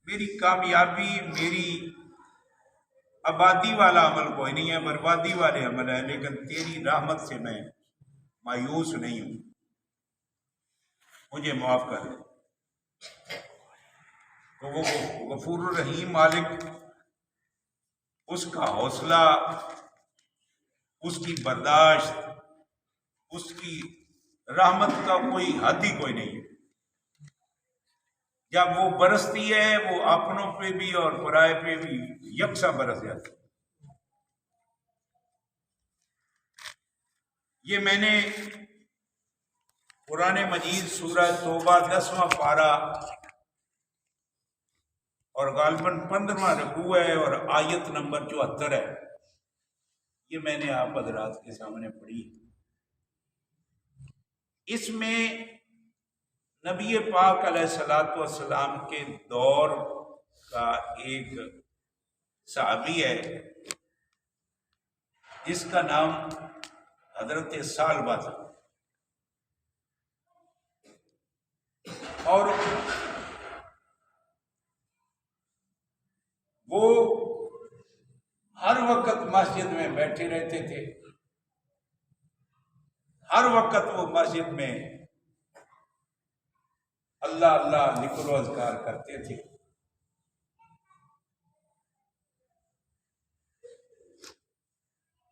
میری کامیابی میری آبادی والا عمل کوئی نہیں ہے، بربادی والے عمل ہے، لیکن تیری رحمت سے میں مایوس نہیں ہوں، مجھے معاف کر دے۔ تو وہ غفور الرحیم مالک، اس کا حوصلہ، اس کی برداشت، اس کی رحمت کا کوئی حد ہی کوئی نہیں۔ جب وہ برستی ہے وہ اپنوں پہ بھی اور پرائے پہ بھی یکساں برس جاتی ہے۔ یہ میں نے قرآن مجید سورہ توبہ 10واں پارہ اور غالباً 15واں رکوع ہے اور آیت نمبر 74 ہے، یہ میں نے آپ حضرات کے سامنے پڑھی۔ اس میں نبی پاک علیہ الصلوۃ والسلام کے دور کا ایک صحابی ہے جس کا نام حضرت ثعلبہ تھا، اور وہ ہر وقت مسجد میں بیٹھے رہتے تھے، ہر وقت وہ مسجد میں اللہ اللہ ذکر و اذکار کرتے تھے۔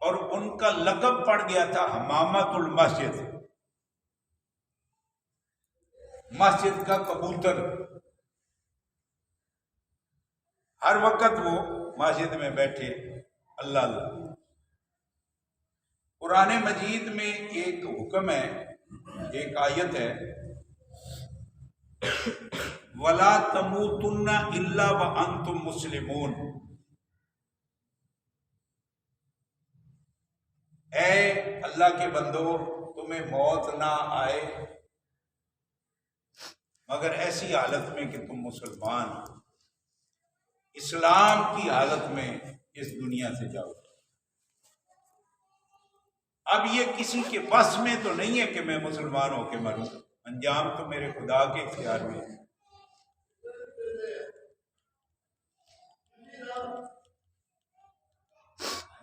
اور ان کا لقب پڑ گیا تھا حمامۃ المسجد، مسجد کا کبوتر۔ ہر وقت وہ مسجد میں بیٹھے اللہ اللہ۔ قرآن مجید میں ایک حکم ہے، ایک آیت ہے، وَلَا تَمُوتُنَّ إِلَّا وَأَنْتُمْ مُسْلِمُونَ، اے اللہ کے بندو تمہیں موت نہ آئے مگر ایسی حالت میں کہ تم مسلمان اسلام کی حالت میں اس دنیا سے جاؤ۔ اب یہ کسی کے بس میں تو نہیں ہے کہ میں مسلمان ہو کے مروں، انجام تو میرے خدا کے اختیار میں ہے۔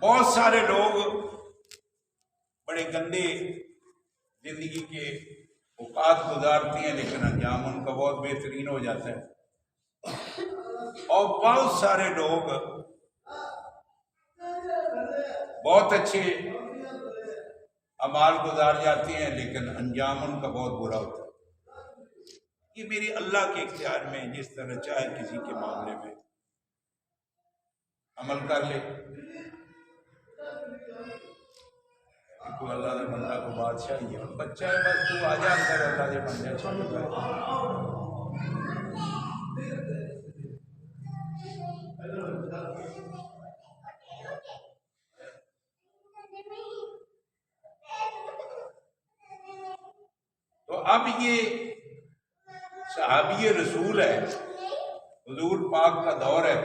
بہت سارے لوگ بڑے گندے زندگی کے اوقات گزارتے ہیں لیکن انجام ان کا بہت بہترین ہو جاتا ہے، اور بہت سارے لوگ بہت اچھے اعمال گزار جاتے ہیں لیکن انجام ان کا بہت برا ہوتا ہے۔ یہ میری اللہ کے اختیار میں، جس طرح چاہے کسی کے معاملے میں عمل کر لے۔ کوئی اللہ دے بندہ کو بادشاہی ہے، بچہ ہے، بس تو آ جا اندر، اللہ دے بندے چلو گئے۔ تو اب یہ صحابی رسول ہے، حضور پاک کا دور ہے،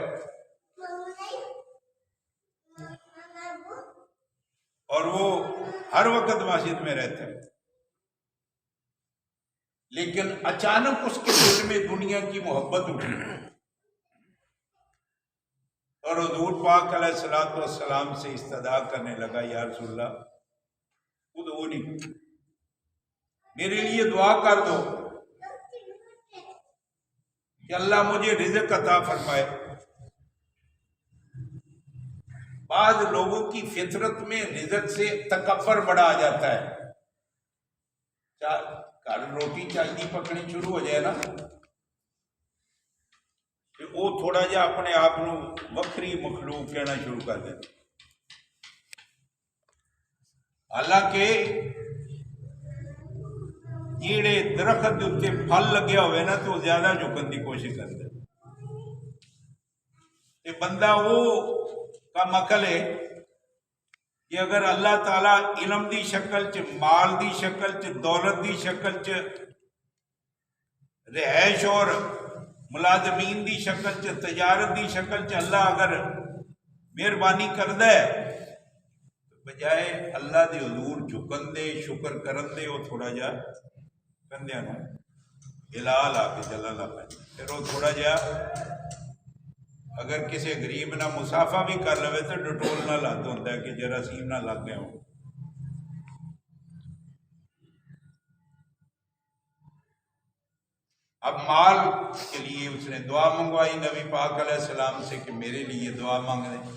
اور وہ ہر وقت مسجد میں رہتا ہے، لیکن اچانک اس کے دل میں دنیا کی محبت اٹھی اور حضور پاک علیہ الصلوۃ والسلام سے استدعا کرنے لگا، یا رسول اللہ ادعونی، میرے لیے دعا کر دو کہ اللہ مجھے رزق عطا فرمائے۔ بعض لوگوں کی فطرت میں رزق سے تکبر بڑا آ جاتا ہے، گھر روٹی چاہیے پکڑی شروع ہو جائے نا کہ وہ تھوڑا جا اپنے آپ کو وکری مخلوق کہنا شروع کر دے، حالانکہ جیڑے درخت کے اتنے پھل لگیا ہوئے نا تو زیادہ جھکن کی کوشش کرتے، بندہ وہ کم عقل ہے کہ اگر اللہ تعالیٰ علم دی شکل چ، مال دی شکل چ، دولت دی شکل چ، رہائش اور ملازمین دی شکل چ، تجارت دی شکل چ اللہ اگر مہربانی کردہ ہے، بجائے اللہ دے حضور جھکن دے، شکر کرن دے، وہ تھوڑا جا کندھیاں نوں ہلا لا کے چلن لگ پے، پھر وہ تھوڑا جا اگر کسی غریب نہ مسافہ بھی کر لوے تو ڈٹول نہ لگ ہوتا ہے کہ جراثیم نہ لگ گئے ہوں. اب مال کے لیے اس نے دعا منگوائی نبی پاک علیہ السلام سے کہ میرے لیے دعا مانگ دیں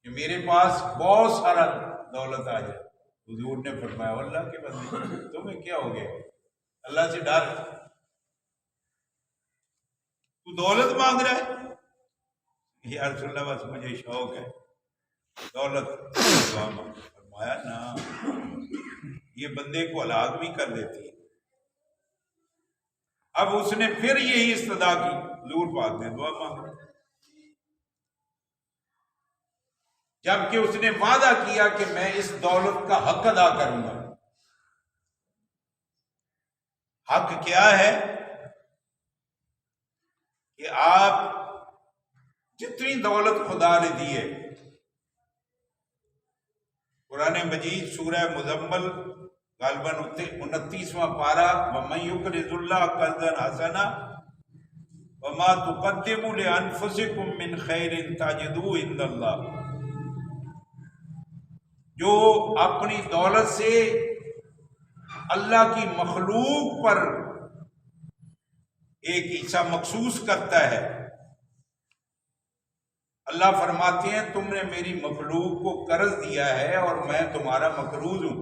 کہ میرے پاس بہت سارا دولت آ جائے. حضور نے فرمایا اللہ کے بندے تمہیں کیا ہو گیا، اللہ سے ڈر، تو دولت مانگ رہا ہے؟ یا رسول اللہ بس مجھے شوق ہے دولت. دعا مانگ. فرمایا نہ، یہ بندے کو ہلاک بھی کر دیتی ہے. اب اس نے پھر یہی استدعا کی، حضور پاک نے دعا مانگا. جبکہ اس نے وعدہ کیا کہ میں اس دولت کا حق ادا کروں گا. حق کیا ہے کہ آپ جتنی دولت خدا نے دی ہے، قرآن مجید سورہ مزمل غالباً 29واں پارہ، وَمَن يُقْرِضِ اللَّهَ قَرْضًا حَسَنًا وَمَا تُقَدِّمُوا لِأَنفُسِكُم مِّن خَيْرٍ تَجِدُوهُ عِندَ اللَّهِ. جو اپنی دولت سے اللہ کی مخلوق پر ایک حصہ مخصوص کرتا ہے، اللہ فرماتے ہیں تم نے میری مخلوق کو قرض دیا ہے اور میں تمہارا مقروض ہوں،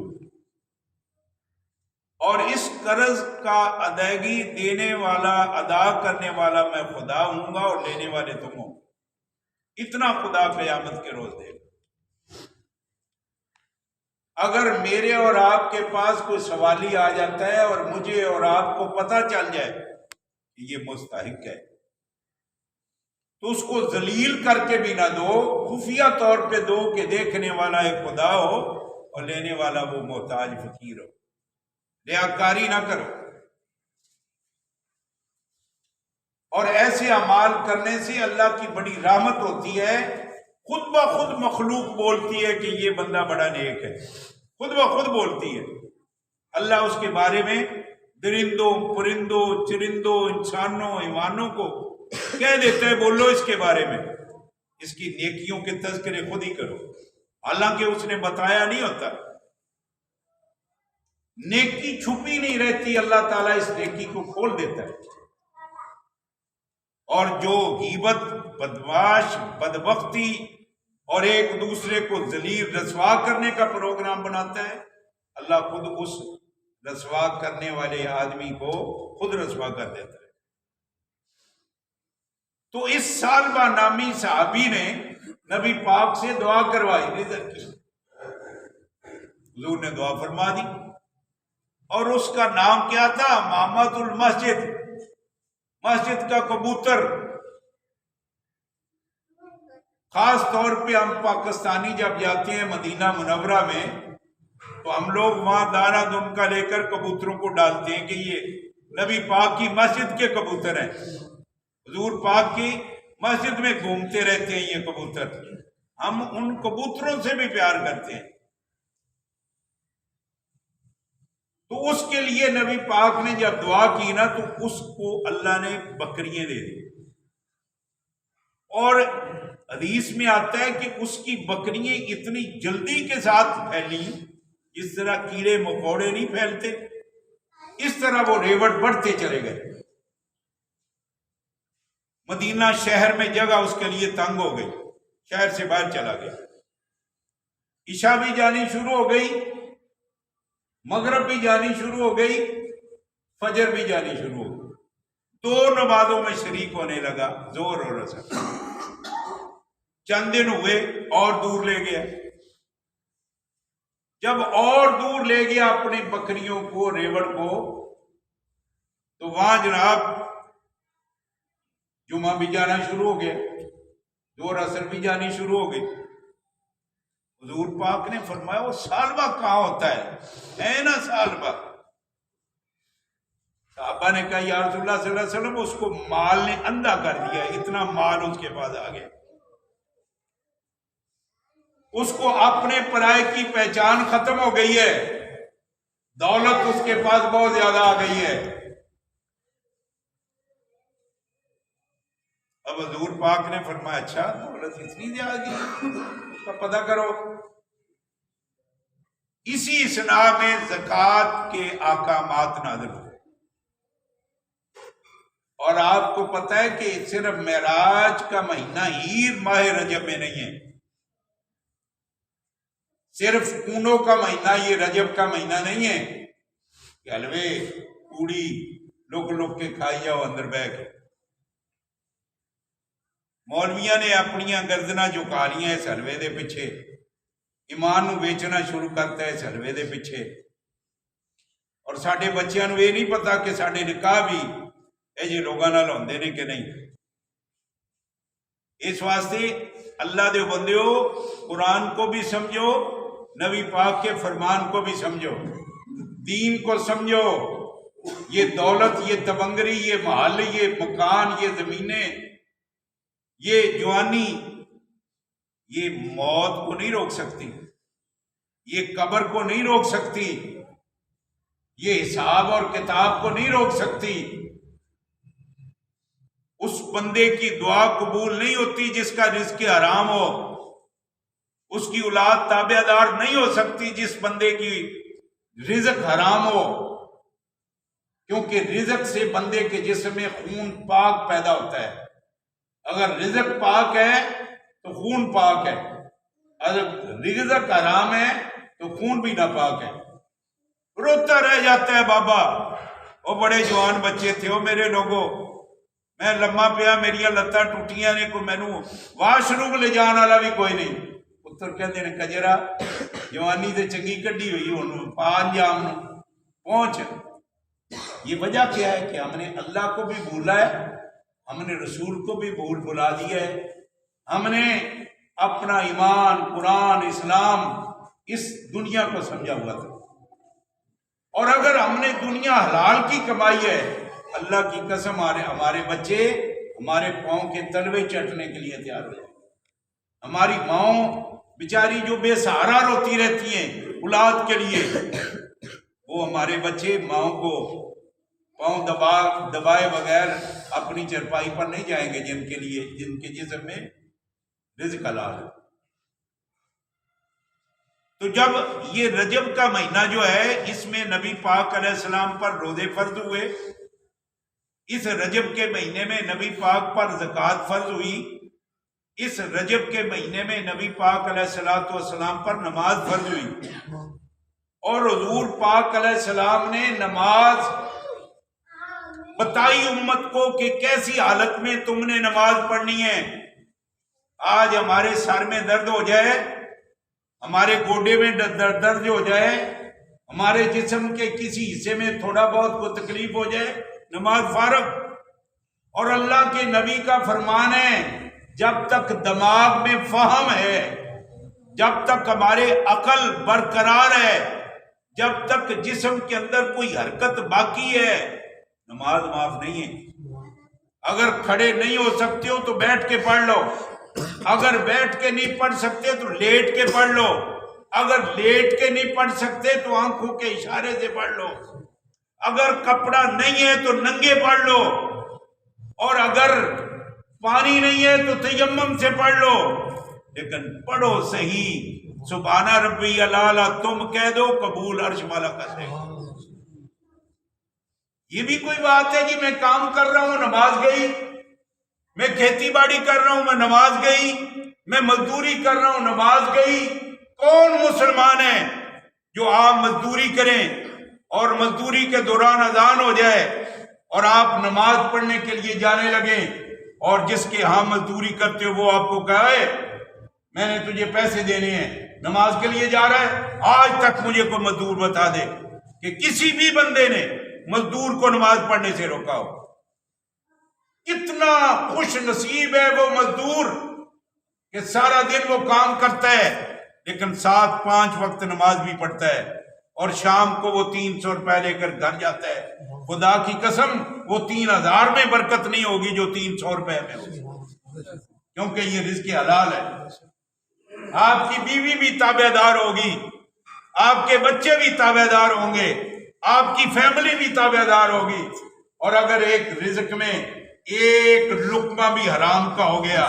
اور اس قرض کا ادائیگی دینے والا، ادا کرنے والا میں خدا ہوں گا اور لینے والے تم ہو. اتنا خدا قیامت کے روز دے گا. اگر میرے اور آپ کے پاس کوئی سوالی آ جاتا ہے اور مجھے اور آپ کو پتہ چل جائے کہ یہ مستحق ہے، تو اس کو ذلیل کر کے بھی نہ دو، خفیہ طور پہ دو کہ دیکھنے والا ایک خدا ہو اور لینے والا وہ محتاج فقیر ہو. ریاکاری نہ کرو. اور ایسے اعمال کرنے سے اللہ کی بڑی رحمت ہوتی ہے. خود بخود مخلوق بولتی ہے کہ یہ بندہ بڑا نیک ہے، خود بخود بولتی ہے. اللہ اس کے بارے میں درندوں، پرندوں، چرندوں، انسانوں، حیوانوں کو کہہ دیتا ہے بولو اس کے بارے میں، اس کی نیکیوں کے تذکرے خود ہی کرو، حالانکہ اس نے بتایا نہیں ہوتا. نیکی چھپی نہیں رہتی، اللہ تعالیٰ اس نیکی کو کھول دیتا ہے. اور جو غیبت، بدمعاش، بدبختی اور ایک دوسرے کو ذلیل رسوا کرنے کا پروگرام بناتا ہے، اللہ خود اس رسوا کرنے والے آدمی کو خود رسوا کر دیتا ہے. تو اس سالبہ نامی صحابی نے نبی پاک سے دعا کروائی، نظر کی. حضور نے دعا فرما دی. اور اس کا نام کیا تھا؟ مامۃ المسجد، مسجد کا کبوتر. خاص طور پہ ہم پاکستانی جب جاتے ہیں مدینہ منورہ میں تو ہم لوگ وہاں دانہ دن کا لے کر کبوتروں کو ڈالتے ہیں کہ یہ نبی پاک کی مسجد کے کبوتر ہیں. حضور پاک کی مسجد میں گھومتے رہتے ہیں یہ کبوتر. ہم ان کبوتروں سے بھی پیار کرتے ہیں. تو اس کے لیے نبی پاک نے جب دعا کی نا تو اس کو اللہ نے بکریاں دے دی. اور حدیث میں آتا ہے کہ اس کی بکریاں اتنی جلدی کے ساتھ پھیلی، جس طرح کیڑے مکوڑے نہیں پھیلتے، اس طرح وہ ریوڑ بڑھتے چلے گئے. مدینہ شہر میں جگہ اس کے لیے تنگ ہو گئی، شہر سے باہر چلا گیا. عشاء بھی جانی شروع ہو گئی، مغرب بھی جانی شروع ہو گئی، فجر بھی جانی شروع ہو گئی. 2 نمازوں میں شریک ہونے لگا، زور اور اثر. چند دن ہوئے اور دور لے گیا. جب اور دور لے گیا اپنی بکریوں کو، ریوڑ کو، تو وہاں جناب جمعہ بھی جانا شروع ہو گیا، زور اثر بھی جانی شروع ہو گئی. حضور پاک نے فرمایا وہ سالبہ کہاں ہوتا ہے نا سالبہ. صحابہ نے کہا یا رسول اللہ صلی اللہ علیہ وسلم اس کو مال نے اندھا کر دیا، اتنا مال اس کے پاس آ گیا، اس کو اپنے پرائے کی پہچان ختم ہو گئی ہے، دولت اس کے پاس بہت زیادہ آ گئی ہے. اب حضور پاک نے فرمایا اچھا دولت اتنی دے آ گئی تو پتہ کرو. اسی اسنا میں زکوٰۃ کے احکامات نازل ہوئے. اور آپ کو پتہ ہے کہ صرف معراج کا مہینہ ہی ماہ رجب میں نہیں ہے، صرف اونوں کا مہینہ یہ رجب کا مہینہ نہیں ہے کہ حلوے پوڑی لوگ لوگ کے کھائی جاؤ اندر بہ کے. مولویاں نے اپنیاں گردناں جھکا لیاں اس حلوے دے پیچھے، ایمان نو ویچنا شروع کرتا ہے اس حلوے دے پیچھے. اور ساڈے بچیاں نو یہ نہیں پتا کہ ساڈے نکاح بھی اے جی لوگاں نال ہوندے نے کہ نہیں. اس واسطے اللہ دے بندیو قرآن کو بھی سمجھو، نبی پاک کے فرمان کو بھی سمجھو، دین کو سمجھو. یہ دولت، یہ تبنگری، یہ محل، یہ مکان، یہ زمینیں، یہ جوانی، یہ موت کو نہیں روک سکتی، یہ قبر کو نہیں روک سکتی، یہ حساب اور کتاب کو نہیں روک سکتی. اس بندے کی دعا قبول نہیں ہوتی جس کا رزق حرام ہو، اس کی اولاد تابع دار نہیں ہو سکتی جس بندے کی رزق حرام ہو، کیونکہ رزق سے بندے کے جسم میں خون پاک پیدا ہوتا ہے. اگر رزق پاک ہے تو خون پاک ہے، اگر رزق حرام ہے تو خون بھی ناپاک ہے. روتا رہ جاتا ہے بابا، وہ بڑے جوان بچے تھے، وہ میرے لوگوں میں لمحہ پیا، میری لتاں ٹوٹیاں نے، کوئی مینو واش روم لے جان والا بھی کوئی نہیں. پتر کہتے ہیں کجرا جوانی تے چنگی کڈی ہوئی ہوں پا انجام پہنچ. یہ وجہ کیا ہے کہ ہم نے اللہ کو بھی بھولا ہے، ہم نے رسول کو بھی بھلا دیا ہے، ہم نے اپنا ایمان قرآن اسلام اس دنیا کو سمجھا ہوا تھا. اور اگر ہم نے دنیا حلال کی کمائی ہے، اللہ کی قسم ہمارے بچے ہمارے پاؤں کے تلوے چٹنے کے لیے تیار ہو جائیں. ہماری ماؤں بیچاری جو بے سہارا روتی رہتی ہیں اولاد کے لیے، وہ ہمارے بچے ماؤں کو پاؤں دبائے بغیر اپنی چرپائی پر نہیں جائیں گے جن کے جسم میں رزق حلال ہے. تو جب یہ رجب کا مہینہ جو ہے اس میں نبی پاک علیہ السلام پر روزے فرض ہوئے، اس رجب کے مہینے میں نبی پاک پر زکوٰۃ فرض ہوئی، اس رجب کے مہینے میں نبی پاک علیہ السلام پر نماز فرض ہوئی. اور حضور پاک علیہ السلام نے نماز بتائی امت کو کہ کیسی حالت میں تم نے نماز پڑھنی ہے. آج ہمارے سر میں درد ہو جائے، ہمارے گوڈے میں درد ہو جائے، ہمارے جسم کے کسی حصے میں تھوڑا بہت کوئی تکلیف ہو جائے، نماز فارغ. اور اللہ کے نبی کا فرمان ہے جب تک دماغ میں فہم ہے، جب تک ہمارے عقل برقرار ہے، جب تک جسم کے اندر کوئی حرکت باقی ہے، نماز معاف نہیں ہے. اگر کھڑے نہیں ہو سکتے ہو تو بیٹھ کے پڑھ لو، اگر بیٹھ کے نہیں پڑھ سکتے تو لیٹ کے پڑھ لو، اگر لیٹ کے نہیں پڑھ سکتے تو آنکھوں کے اشارے سے پڑھ لو، اگر کپڑا نہیں ہے تو ننگے پڑھ لو، اور اگر پانی نہیں ہے تو تیمم سے پڑھ لو، لیکن پڑھو صحیح. سبحان ربی الاعلی تم کہہ دو، قبول عرش والا کا سے. یہ بھی کوئی بات ہے کہ میں کام کر رہا ہوں نماز گئی، میں کھیتی باڑی کر رہا ہوں میں نماز گئی، میں مزدوری کر رہا ہوں نماز گئی. کون مسلمان ہے جو آپ مزدوری کریں اور مزدوری کے دوران اذان ہو جائے اور آپ نماز پڑھنے کے لیے جانے لگیں، اور جس کے ہاں مزدوری کرتے ہو وہ آپ کو کہے میں نے تجھے پیسے دینے ہیں، نماز کے لیے جا رہا ہے؟ آج تک مجھے کوئی مزدور بتا دے کہ کسی بھی بندے نے مزدور کو نماز پڑھنے سے روکا ہو. کتنا خوش نصیب ہے وہ مزدور کہ سارا دن وہ کام کرتا ہے لیکن 7-5 وقت نماز بھی پڑھتا ہے، اور شام کو وہ 300 روپے لے کر گھر جاتا ہے. خدا کی قسم وہ 3000 میں برکت نہیں ہوگی جو 300 روپے میں ہوگی، کیونکہ یہ رزق حلال ہے. آپ کی بیوی بھی تابع دار ہوگی، آپ کے بچے بھی تابع دار ہوں گے، آپ کی فیملی بھی تابع دار ہوگی. اور اگر ایک رزق میں ایک لقمہ بھی حرام کا ہو گیا،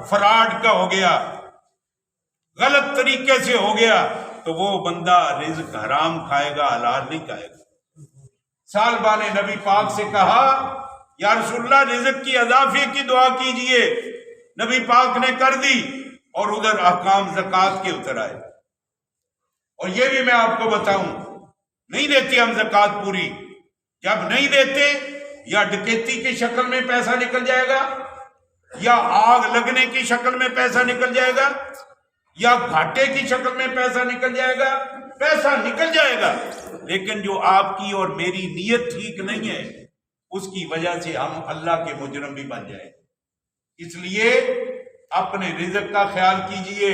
فراڈ کا ہو گیا، غلط طریقے سے ہو گیا، تو وہ بندہ رزق حرام کھائے گا، حلال نہیں کھائے گا۔ سالبہ نے نبی پاک سے کہا یا رسول اللہ رزق کی اضافے کی دعا کیجئے، نبی پاک نے کر دی، اور ادھر احکام زکوٰۃ کے اتر آئے۔ اور یہ بھی میں آپ کو بتاؤں، نہیں دیتے ہم زکوٰۃ پوری، جب نہیں دیتے یا ڈکیتی کی شکل میں پیسہ نکل جائے گا، یا آگ لگنے کی شکل میں پیسہ نکل جائے گا، یا گھاٹے کی شکل میں پیسہ نکل جائے گا، پیسہ نکل جائے گا، لیکن جو آپ کی اور میری نیت ٹھیک نہیں ہے، اس کی وجہ سے ہم اللہ کے مجرم بھی بن جائیں۔ اس لیے اپنے رزق کا خیال کیجئے،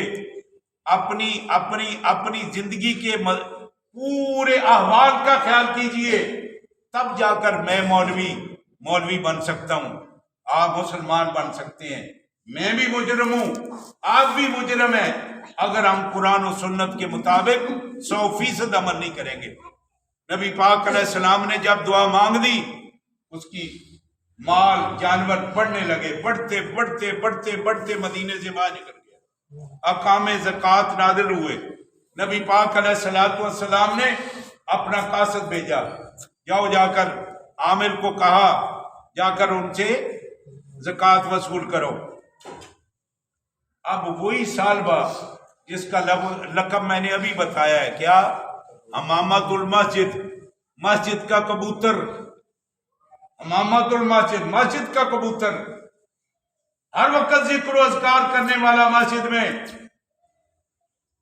اپنی زندگی کے پورے احوال کا خیال کیجئے، تب جا کر میں مولوی بن سکتا ہوں، آپ مسلمان بن سکتے ہیں۔ میں بھی مجرم ہوں، آپ بھی مجرم ہیں، اگر ہم قرآن و سنت کے مطابق 100% عمل نہیں کریں گے۔ نبی پاک علیہ السلام نے جب دعا مانگ دی، اس کی مال جانور بڑھنے لگے، بڑھتے بڑھتے بڑھتے بڑھتے مدینے سے باہر نکل گیا، احکام زکوٰۃ نازل ہوئے۔ نبی پاک علیہ السلام نے اپنا قاصد بھیجا، جاؤ جا کر عامل کو کہا جا کر ان سے زکوٰۃ وصول کرو۔ اب وہی سالبہ جس کا لقب میں نے ابھی بتایا ہے، کیا؟ امامۃ المسجد، مسجد کا کبوتر، امامۃ المسجد، مسجد کا کبوتر، ہر وقت ذکر و اذکار کرنے والا مسجد میں۔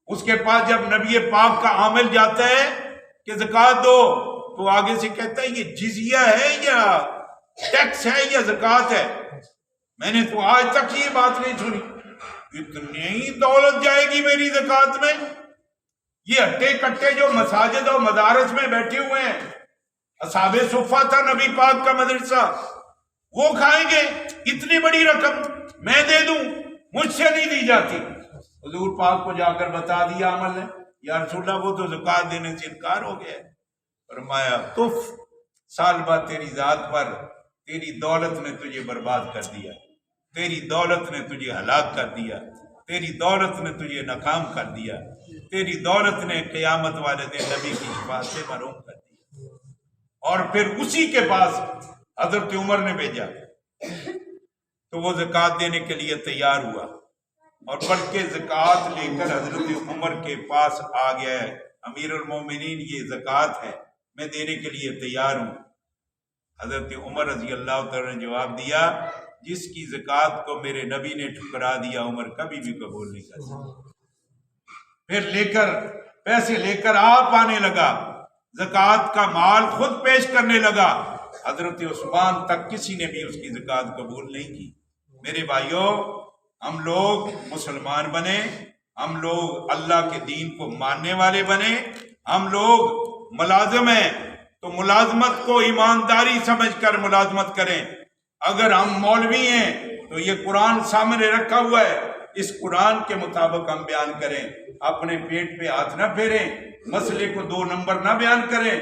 اس کے پاس جب نبی پاک کا عامل جاتا ہے کہ زکوٰۃ دو، تو آگے سے کہتا ہے یہ جزیہ ہے یا ٹیکس ہے یا زکوٰۃ ہے؟ میں نے تو آج تک یہ بات نہیں سنی، اتنی دولت جائے گی میری زکوٰۃ میں؟ یہ ہٹے کٹے جو مساجد اور مدارس میں بیٹھے ہوئے ہیں، اصحاب صفہ تھا نبی پاک کا مدرسہ، وہ کھائیں گے اتنی بڑی رقم میں دے دوں؟ مجھ سے نہیں دی جاتی۔ حضور پاک کو جا کر بتا دیا عمل نے، یا رسول اللہ وہ تو زکوٰۃ دینے سے انکار ہو گیا ہے۔ فرمایا تف سالبہ، تیری ذات پر، تیری دولت نے تجھے برباد کر دیا، تیری دولت نے تجھے ہلاک کر دیا، تیری دولت نے تجھے ناکام کر دیا، تیری دولت نے قیامت والے دن نبی کی شفاعت سے محروم کر دیا۔ اور پھر اسی کے پاس حضرت عمر نے بھیجا، تو وہ زکوٰۃ دینے کے لیے تیار ہوا، اور بلکہ زکوٰۃ لے کر حضرت عمر کے پاس آ گیا ہے، امیر المومنین یہ زکوٰۃ ہے، میں دینے کے لیے تیار ہوں۔ حضرت عمر رضی اللہ تعالیٰ نے جواب دیا، جس کی زکوٰۃ کو میرے نبی نے ٹھکرا دیا، عمر کبھی بھی قبول نہیں کر سکتا۔ پھر پیسے لے کر آپ آنے لگا، زکوٰۃ کا مال خود پیش کرنے لگا، حضرت عثمان تک کسی نے بھی اس کی زکوٰۃ قبول نہیں کی۔ میرے بھائیوں، ہم لوگ مسلمان بنے، ہم لوگ اللہ کے دین کو ماننے والے بنے، ہم لوگ ملازم ہیں تو ملازمت کو ایمانداری سمجھ کر ملازمت کریں۔ اگر ہم مولوی ہیں تو یہ قرآن سامنے رکھا ہوا ہے، اس قرآن کے مطابق ہم بیان کریں، اپنے پیٹ پہ ہاتھ نہ پھیریں، مسئلے کو 2 نمبر نہ بیان کریں،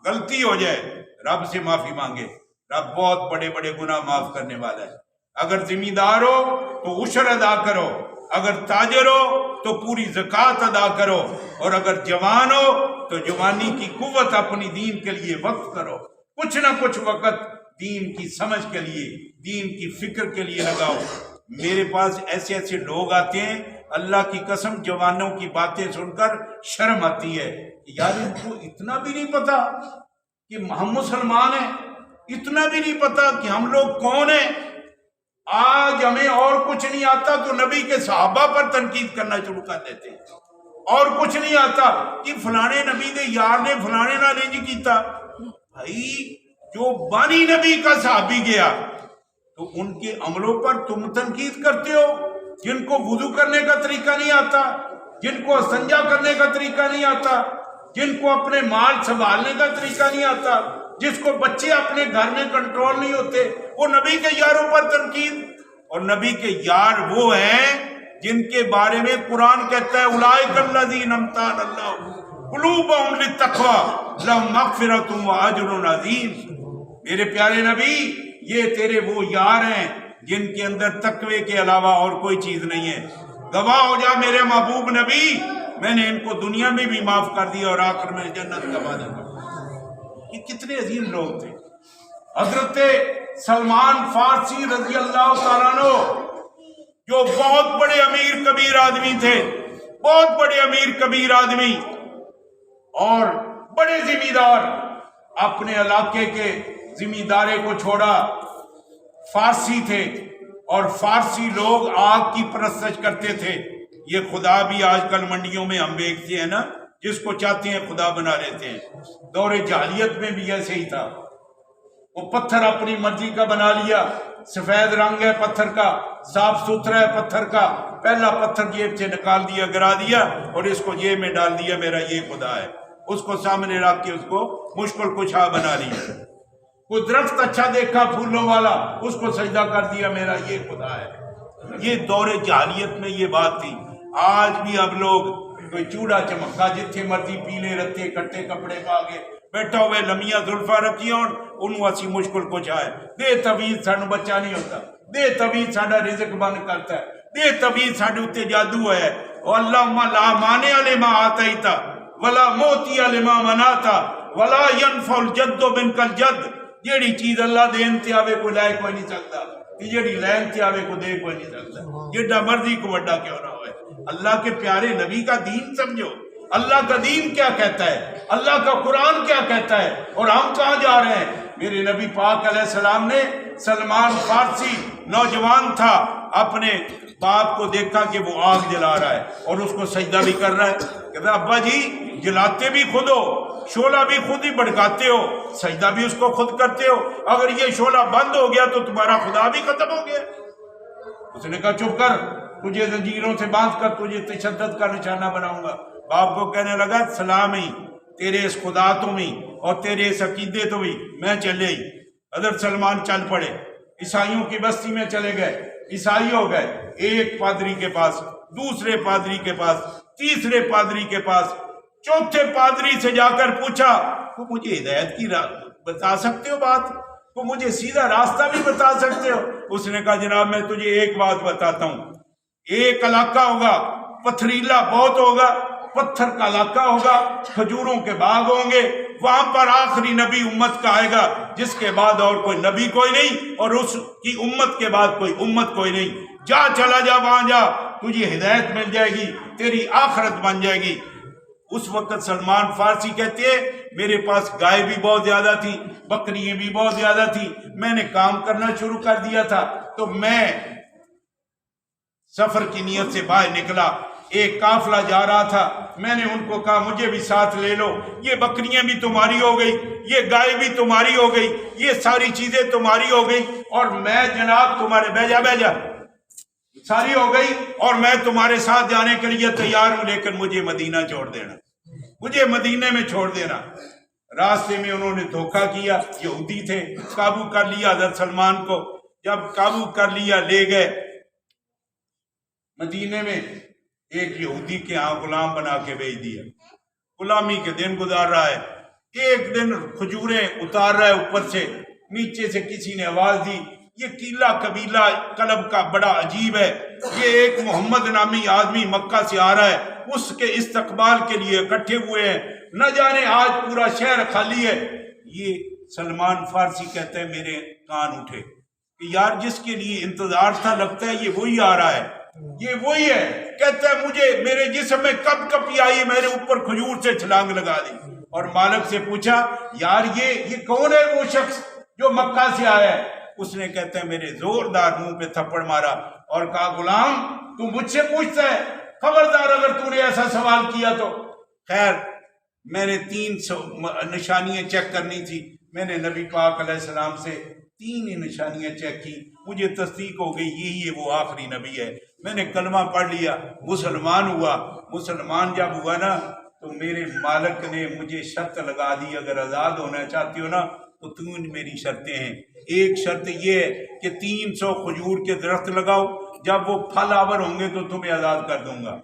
غلطی ہو جائے رب سے معافی مانگے، رب بہت بڑے بڑے گناہ معاف کرنے والا ہے۔ اگر ذمہ دار ہو تو عشر ادا کرو، اگر تاجر ہو تو پوری زکوٰۃ ادا کرو، اور اگر جوان ہو تو جوانی کی قوت اپنی دین کے لیے وقف کرو، کچھ نہ کچھ وقت دین کی سمجھ کے لیے، دین کی فکر کے لیے لگاؤ۔ میرے پاس ایسے لوگ آتے ہیں، اللہ کی قسم جوانوں کی باتیں سن کر شرم آتی ہے، یار ان کو اتنا بھی نہیں پتا کہ ہم مسلمان ہیں، اتنا بھی نہیں پتا کہ ہم لوگ کون ہیں۔ آج ہمیں اور کچھ نہیں آتا تو نبی کے صحابہ پر تنقید کرنا شروع کر دیتے ہیں، اور کچھ نہیں آتا کہ فلانے نبی دے یار نے فلانے نال انج کیتا۔ بھائی جو بانی نبی کا صحابی گیا تو ان کے عملوں پر تم تنقید کرتے ہو، جن کو وضو کرنے کا طریقہ نہیں آتا، جن کو استنجا کرنے کا طریقہ نہیں آتا، جن کو اپنے مال سنبھالنے کا طریقہ نہیں آتا، جس کو بچے اپنے گھر میں کنٹرول نہیں ہوتے، وہ نبی کے یاروں پر تنقید۔ اور نبی کے یار وہ ہیں جن کے بارے میں قرآن کہتا ہے اولئک الذین امتحن اللہ قلوبہم للتقوی لہم مغفرۃ واجر عظیم۔ میرے پیارے نبی یہ تیرے وہ یار ہیں جن کے اندر تقوی کے علاوہ اور کوئی چیز نہیں ہے. گواہ ہو جا میرے محبوب نبی میں نے ان کو دنیا میں بھی معاف کر دیا اور آخر میں جنت کا وعدہ کر دیا. یہ کتنے عظیم لوگ تھے. حضرت سلمان فارسی رضی اللہ تعالیٰ عنہ جو بہت بڑے امیر کبیر آدمی تھے, بہت بڑے امیر کبیر آدمی اور بڑے ذمہ دار, اپنے علاقے کے ذمہ دارے کو چھوڑا. فارسی تھے اور فارسی لوگ آگ کی پرستش کرتے تھے. یہ خدا بھی آج کل منڈیوں میں ہم بیچتے ہیں نا, جس کو چاہتے ہیں خدا بنا لیتے ہیں. دور جاہلیت میں بھی ایسے ہی تھا. وہ پتھر اپنی مرضی کا بنا لیا, سفید رنگ ہے پتھر کا, صاف ستھرا ہے پتھر کا, پہلا پتھر جیب سے نکال دیا, گرا دیا اور اس کو جیب میں ڈال دیا, میرا یہ خدا ہے. اس کو سامنے رکھ کے اس کو مشکل کشا بنا لیا. کوئی درخت اچھا دیکھا پھولوں والا, اس کو سجدہ کر دیا, میرا یہ خدا ہے. یہ دور جاہلیت میں یہ بات تھی. آج بھی اب لوگ کوئی چوڑا چمکا جتھے مرضی پیلے رتے کٹے کپڑے پا کے بیٹھا ہوئے, لمیاں زلفا رکھی ہون انہوں اسی مشکل کچھ آئے, دے طویل سانو بچہ نہیں ہوتا, دے طویل ساڈا رزق بند کرتا ہے, دے طویل ساڈے اتنے جادو ہے. اللہم لا مانع لما آتیتا ولا موتی لما منعتا ولا ينفع الجد منک الجد. جیڑی چیز اللہ دین تے آوے کوئی لائے کوئی نہیں سکتا, جیڑی لین تے آوے کوئی دے کوئی نہیں سکتا, جیڑا مرضی کو بڑا کیوں نہ ہوئے. اللہ کے پیارے نبی کا دین سمجھو. اللہ کا دین کیا کہتا ہے, اللہ کا قرآن کیا کہتا ہے, اور ہم کہاں جا رہے ہیں. میرے نبی پاک علیہ السلام نے, سلمان فارسی نوجوان تھا, اپنے باپ کو دیکھا کہ وہ آگ جلا رہا ہے اور اس کو سجدہ بھی کر رہا ہے. کہتا ابا جی جلاتے بھی خود ہو, شعلہ بھی خود ہی بھڑکاتے ہو, سجدہ بھی اس کو خود کرتے ہو, اگر یہ شعلہ بند ہو گیا تو تمہارا خدا بھی ختم ہو گیا. اس نے کہا چپ کر, تجھے زنجیروں سے باندھ کر تجھے تشدد کا نشانہ بناؤں گا. باپ کو کہنے لگا سلام ہی تیرے اس خدا تو بھی اور تیرے اس عقیدے تو بھی, میں چلے ہی. حضرت سلمان چل پڑے, عیسائیوں کی بستی میں چلے گئے, عیسائی ہو گئے. ایک پادری کے پاس, دوسرے پادری کے پاس, تیسرے پادری کے پاس, چوتھے پادری سے جا کر پوچھا تو مجھے ہدایت کی بتا سکتے ہو بات, تو مجھے سیدھا راستہ بھی بتا سکتے ہو. اس نے کہا جناب میں تجھے ایک بات بتاتا ہوں. ایک علاقہ ہوگا پتھریلا بہت ہوگا, پتھر کا علاقہ ہوگا, کھجوروں کے باغ ہوں گے, وہاں پر آخری نبی امت کا آئے گا جس کے بعد اور کوئی نبی کوئی نہیں, اور اس کی امت کے بعد کوئی امت کوئی نہیں. جا چلا جا وہاں جا, تجھے ہدایت مل جائے گی, تیری آخرت بن جائے گی. اس وقت سلمان فارسی کہتے ہیں میرے پاس گائے بھی بہت زیادہ تھی, بکریاں بھی بہت زیادہ تھی, میں نے کام کرنا شروع کر دیا تھا. تو میں سفر کی نیت سے باہر نکلا, ایک قافلہ جا رہا تھا, میں نے ان کو کہا مجھے بھی ساتھ لے لو, یہ بکریاں بھی تمہاری ہو گئی, یہ گائے بھی تمہاری ہو گئی, یہ ساری چیزیں تمہاری ہو گئی, اور میں جناب تمہارے بیجا ساری ہو گئی, اور میں تمہارے ساتھ جانے کے لیے تیار ہوں, لیکن مجھے مدینہ چھوڑ دینا, مجھے مدینے میں چھوڑ دینا. راستے میں انہوں نے دھوکہ کیا, یہودی تھے, قابو کر لیا حضرت سلمان کو. جب قابو کر لیا لے گئے مدینے میں, ایک یہودی کے ہاں غلام بنا کے بھیج دیا. غلامی کے دن گزار رہا ہے, ایک دن کھجوریں اتار رہا ہے اوپر سے, نیچے سے کسی نے آواز دی یہ قیلہ قبیلہ کلب کا بڑا عجیب ہے, یہ ایک محمد نامی آدمی مکہ سے آ رہا ہے, اس کے استقبال کے لیے اکٹھے ہوئے ہیں, نہ جانے آج پورا شہر خالی ہے. یہ سلمان فارسی کہتے ہیں میرے کان اٹھے کہ یار جس کے لیے انتظار تھا لگتا ہے یہ وہی آ رہا ہے, یہ وہی ہے. کہتا ہے مجھے میرے جسم میں کب کپی آئی, میرے اوپر کھجور سے چھلانگ لگا دی. اور مالک سے پوچھا یار یہ کون ہے وہ شخص جو مکہ سے آیا ہے. اس نے کہتا ہے میرے زوردار منہ پہ تھپڑ مارا اور کہا غلام تو مجھ سے پوچھتا ہے, خبردار اگر تو نے ایسا سوال کیا تو. خیر میں نے 300 نشانیاں چیک کرنی تھی, میں نے نبی پاک علیہ السلام سے 3 نشانیاں چیک کی, مجھے تصدیق ہو گئی یہی ہے وہ آخری نبی ہے. میں نے کلمہ پڑھ لیا, مسلمان ہوا. مسلمان جب ہوا نا تو میرے مالک نے مجھے شرط لگا دی, اگر آزاد ہونا چاہتی ہو نا تو 3 میری شرطیں ہیں. ایک شرط یہ ہے کہ 300 کھجور کے درخت لگاؤ, جب وہ پھل آور ہوں گے تو تمہیں آزاد کر دوں گا.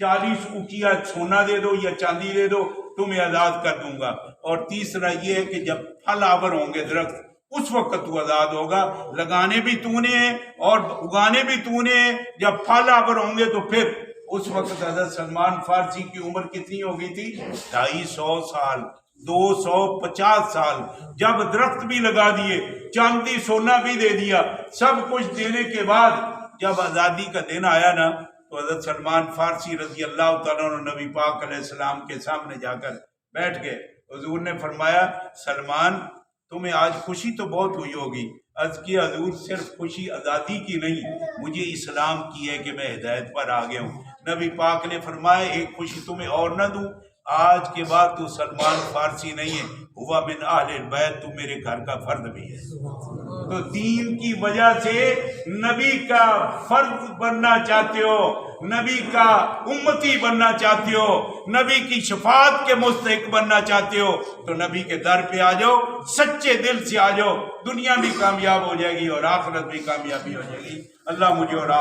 40 اکیا سونا دے دو یا چاندی دے دو, تمہیں آزاد کر دوں گا. اور تیسرا یہ ہے کہ جب پھل آور ہوں گے درخت اس وقت تو آزاد ہوگا. لگانے بھی تو نے ہیں اور اگانے بھی تو نے ہیں. جب پھل آور ہوں گے تو پھر اس وقت حضرت سلمان فارسی کی عمر کتنی ہو گئی تھی؟ 250 سال، 250 سال. جب درخت بھی لگا دیے، چاندی سونا بھی دے دیا، سب کچھ دینے کے بعد جب آزادی کا دن آیا نا تو حضرت سلمان فارسی رضی اللہ تعالیٰ عنہ نبی پاک علیہ السلام کے سامنے جا کر بیٹھ گئے. حضور نے فرمایا سلمان تمہیں آج خوشی تو بہت ہوئی ہوگی. عرض کیا حضور صرف خوشی آزادی کی نہیں، مجھے اسلام کی ہے کہ میں ہدایت پر آ گیا ہوں. نبی پاک نے فرمایا ایک خوشی تمہیں اور نہ دوں، آج کے بعد تو سلمان فارسی نہیں ہے، ہوا من اہل البیت، تو میرے گھر کا فرد بھی ہے. تو دین کی وجہ سے نبی کا فرد بننا چاہتے ہو، نبی کا امتی بننا چاہتے ہو، نبی کی شفاعت کے مستحق بننا چاہتے ہو تو نبی کے در پہ آ جاؤ، سچے دل سے آ جاؤ. دنیا بھی کامیاب ہو جائے گی اور آخرت بھی کامیابی ہو جائے گی. اللہ مجھے اور آپ